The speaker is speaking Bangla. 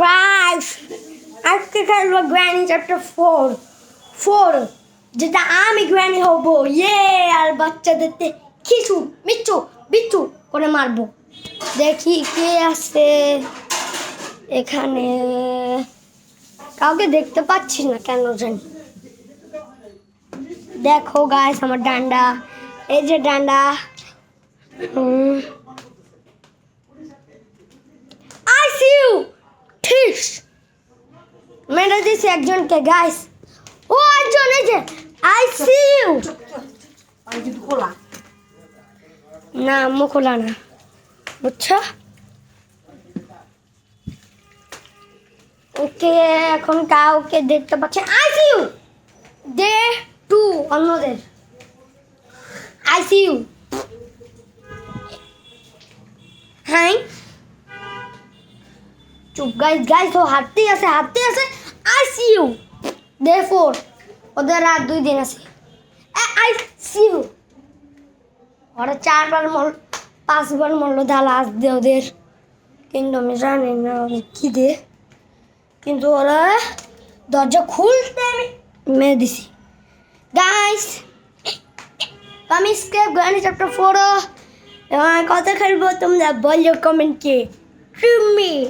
গাইস আজকে খেলবো গ্র্যানি চ্যাপ্টার 4 যেটা আমি গ্র্যানি হব আর বাচ্চাদেরকে খিচু মিচ্ছু বিচ্ছু করে মারবো। দেখি কে আছে এখানে, কাউকে দেখতে পাচ্ছি না কেন জানি। দেখো গাইস আমার ডান্ডা, এই যে ডান্ডা। I see you ঠিক মেরে দিছি একজনকে গাইস। ও একজন এই যে I see you না মুখোলা না বুঝছো। ওকে এখন কাউকে দেখতে পাচ্ছি। I see you দে টু অন্যদের I see you হাই চুপ গাইস ও হাঁটতেই আছে I see you দে 4 ওদের আর 2 দিন আছে। I see you ওরা 4 বার 5 বার মরলো লাস্ট দে ওদের, কিন্তু আমি জানি না কি দে, কিন্তু ওরা দরজা খুলতে আমি মেরে দিছি। গাইস আমি স্কেপ গ্র্যানি চ্যাপ্টার 4 কথা খেলবো, তোমরা বলো কমেন্টে।